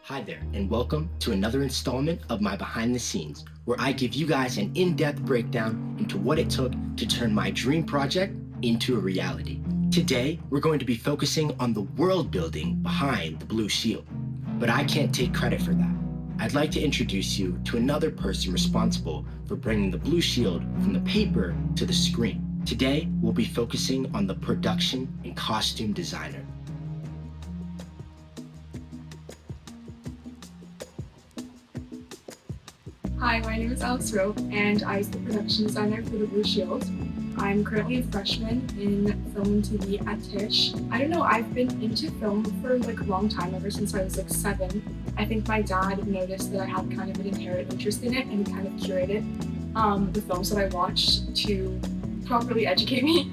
Hi there, and welcome to another installment of my Behind the Scenes, where I give you guys an in-depth breakdown into what it took to turn my dream project into a reality. Today, we're going to be focusing on the world building behind the Blue Shield, but I can't take credit for that. I'd like to introduce you to another person responsible for bringing the Blue Shield from the paper to the screen. Today, we'll be focusing on the production and costume designer. Hi, my name is Alex Rowe, and I was the production designer for the Blue Shield. I'm currently a freshman in film and TV at Tisch. I don't know, I've been into film for a long time, ever since I was 7. I think my dad noticed that I had kind of an inherent interest in it, and he kind of curated the films that I watched to properly educate me.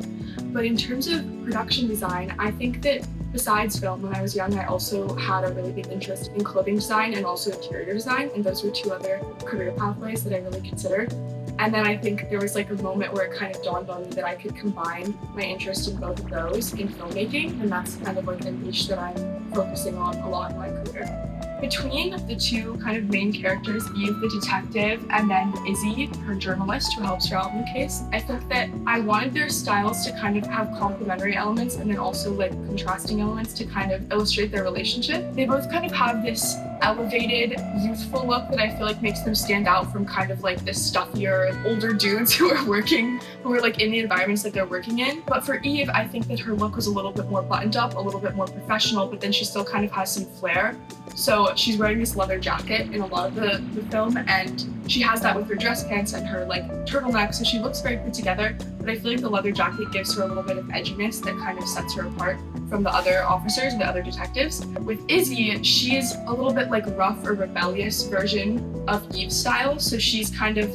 But in terms of production design, I think that besides film, when I was young, I also had a really big interest in clothing design and also interior design, and those were two other career pathways that I really considered. And then I think there was a moment where it kind of dawned on me that I could combine my interest in both of those in filmmaking, and that's kind of a niche that I'm focusing on a lot in my career. Between the two kind of main characters, Eve the detective and then Izzy, her journalist who helps her out in the case, I think that I wanted their styles to kind of have complementary elements and then also contrasting elements to kind of illustrate their relationship. They both kind of have this elevated, youthful look that I feel makes them stand out from kind of the stuffier, older dudes who are in the environments that they're working in. But for Eve, I think that her look was a little bit more buttoned up, a little bit more professional, but then she still kind of has some flair. So she's wearing this leather jacket in a lot of the film, and she has that with her dress pants and her turtleneck, so she looks very put together, but I feel the leather jacket gives her a little bit of edginess that kind of sets her apart from the other officers and the other detectives. With Izzy, she's a little bit rough or rebellious version of Eve's style, so she's kind of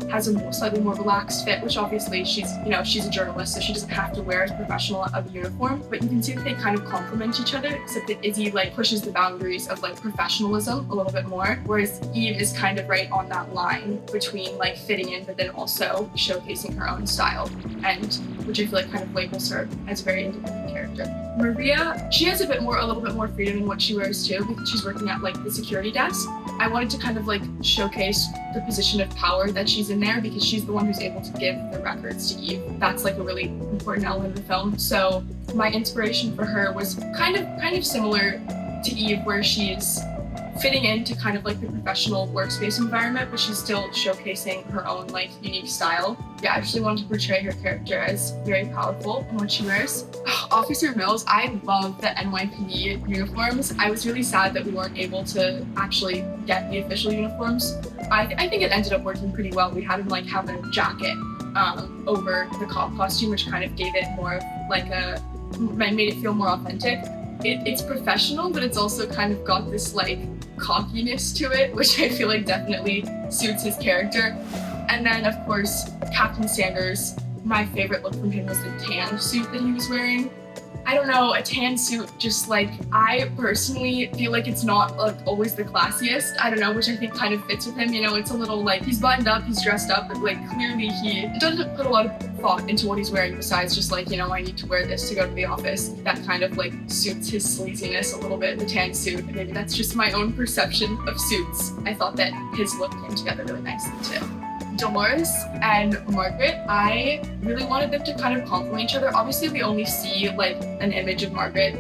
has a slightly more relaxed fit, which obviously she's a journalist, so she doesn't have to wear as professional of a uniform, but you can see that they kind of complement each other, except that Izzy pushes the boundaries of professionalism a little bit more, whereas Eve is kind of right on that line between fitting in but then also showcasing her own style, and which I feel kind of labels her as a very independent character. Maria, she has a little bit more freedom in what she wears too, because she's working at the security desk. I wanted to kind of showcase the position of power that she's in there, because she's the one who's able to give the records to Eve. That's a really important element of the film. So my inspiration for her was kind of similar to Eve, where she's fitting into kind of the professional workspace environment, but she's still showcasing her own unique style. Yeah, I actually wanted to portray her character as very powerful in what she wears. Officer Mills, I love the NYPD uniforms. I was really sad that we weren't able to actually get the official uniforms. I think it ended up working pretty well. We had him have a jacket over the cop costume, which kind of gave it more of made it feel more authentic. It's professional, but it's also kind of got this cockiness to it, which I feel definitely suits his character. And then of course, Captain Sanders, my favorite look from him was the tan suit that he was wearing. I don't know, a tan suit, just I personally feel it's not always the classiest. I don't know, which I think kind of fits with him. It's a little he's buttoned up, he's dressed up, but clearly he doesn't put a lot of thought into what he's wearing besides just I need to wear this to go to the office. That kind of suits his sleaziness a little bit, the tan suit. Maybe that's just my own perception of suits. I thought that his look came together really nicely too. Dolores and Margaret, I really wanted them to kind of complement each other. Obviously, we only see an image of Margaret,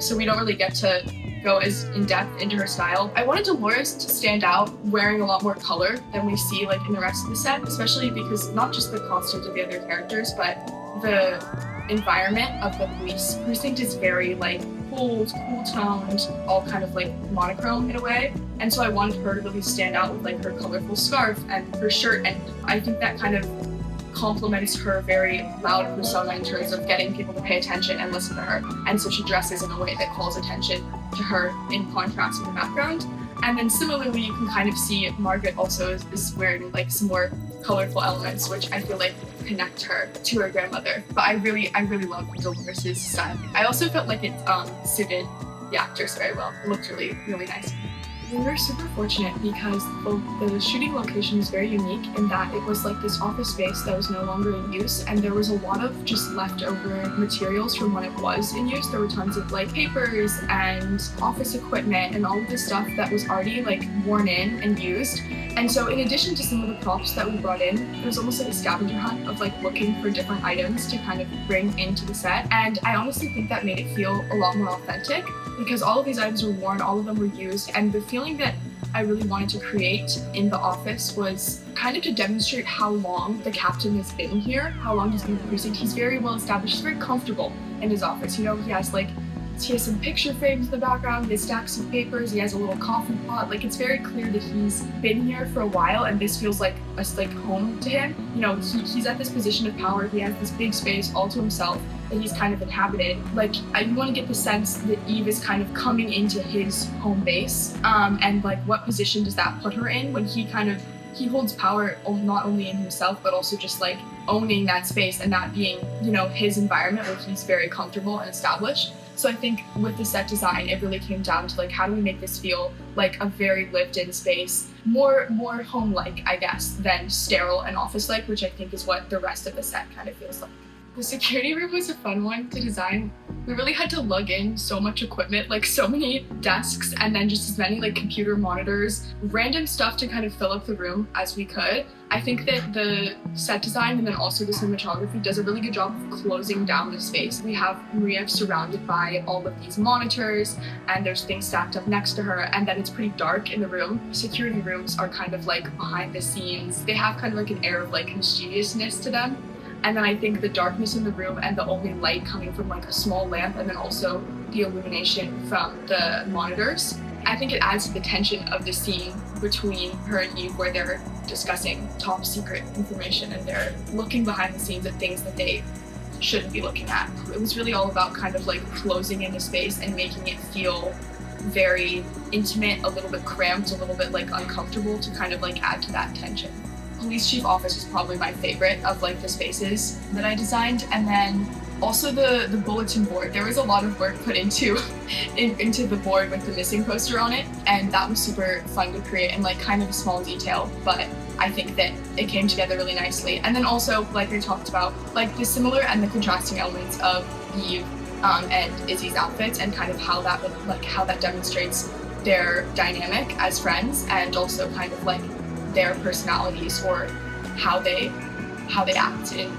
so we don't really get to go as in depth into her style. I wanted Dolores to stand out wearing a lot more color than we see in the rest of the set, especially because not just the costumes of the other characters, but the environment of the police precinct is very cool toned, all kind of monochrome in a way. And so I wanted her to really stand out with her colorful scarf and her shirt, and I think that kind of complements her very loud persona in terms of getting people to pay attention and listen to her. And so she dresses in a way that calls attention to her in contrast in the background. And then similarly, you can kind of see Margaret also is wearing some more colorful elements, which I feel connect her to her grandmother. But I really love Dolores' style. I also felt it suited the actors very well. It looked really, really nice. We were super fortunate because the shooting location was very unique in that it was like this office space that was no longer in use, and there was a lot of just leftover materials from when it was in use. There were tons of like papers and office equipment and all of this stuff that was already like worn in and used. And so in addition to some of the props that we brought in, it was almost like a scavenger hunt of like looking for different items to kind of bring into the set. And I honestly think that made it feel a lot more authentic because all of these items were worn, all of them were used, and the feeling that I really wanted to create in the office was kind of to demonstrate how long the captain has been here, how long he's been in the precinct. He's very well established, he's very comfortable in his office. You know, he has some picture frames in the background, he has stacks of papers, he has a little coffee pot. Like, it's very clear that he's been here for a while and this feels like home to him. You know, he's at this position of power, he has this big space all to himself that he's kind of inhabited. Like, I want to get the sense that Eve is kind of coming into his home base, and like what position does that put her in when he holds power not only in himself but also just like owning that space and that being, you know, his environment where he's very comfortable and established. So I think with the set design, it really came down to like, how do we make this feel like a very lived-in space, more home-like, I guess, than sterile and office-like, which I think is what the rest of the set kind of feels like. The security room was a fun one to design. We really had to lug in so much equipment, like so many desks and then just as many like computer monitors, random stuff to kind of fill up the room as we could. I think that the set design and then also the cinematography does a really good job of closing down the space. We have Maria surrounded by all of these monitors and there's things stacked up next to her, and then it's pretty dark in the room. Security rooms are kind of like behind the scenes. They have kind of like an air of like mischievousness to them. And then I think the darkness in the room and the only light coming from like a small lamp and then also the illumination from the monitors, I think it adds to the tension of the scene between her and Eve where they're discussing top secret information and they're looking behind the scenes at things that they shouldn't be looking at. It was really all about kind of like closing in the space and making it feel very intimate, a little bit cramped, a little bit like uncomfortable to kind of like add to that tension. Police chief office is probably my favorite of like the spaces that I designed, and then also the bulletin board. There was a lot of work put into the board with the missing poster on it, and that was super fun to create and like kind of a small detail, but I think that it came together really nicely. And then also, like I talked about, like the similar and the contrasting elements of Eve and Izzy's outfits and kind of how that demonstrates their dynamic as friends and also kind of like their personalities or how they act in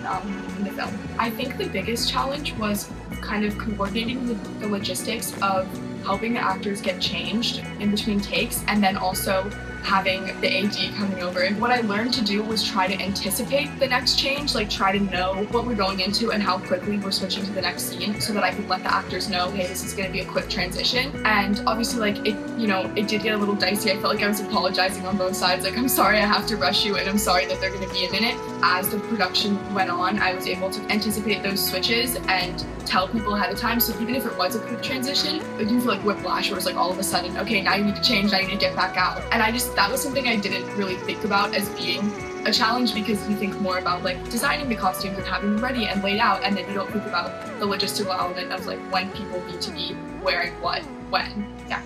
the film. I think the biggest challenge was kind of coordinating the logistics of helping the actors get changed in between takes and then also having the AD coming over. And what I learned to do was try to anticipate the next change, like try to know what we're going into and how quickly we're switching to the next scene so that I could let the actors know, hey, this is going to be a quick transition. And obviously like it did get a little dicey. I felt like I was apologizing on both sides. Like, I'm sorry I have to rush you and I'm sorry that they're going to be a minute. As the production went on, I was able to anticipate those switches and tell people ahead of time. So even if it was a quick transition, it didn't feel like whiplash where it's like all of a sudden, okay, now you need to change, now you need to get back out. And that was something I didn't really think about as being a challenge because you think more about like designing the costumes and having them ready and laid out, and then you don't think about the logistical element of like when people need to be wearing what, when. Yeah.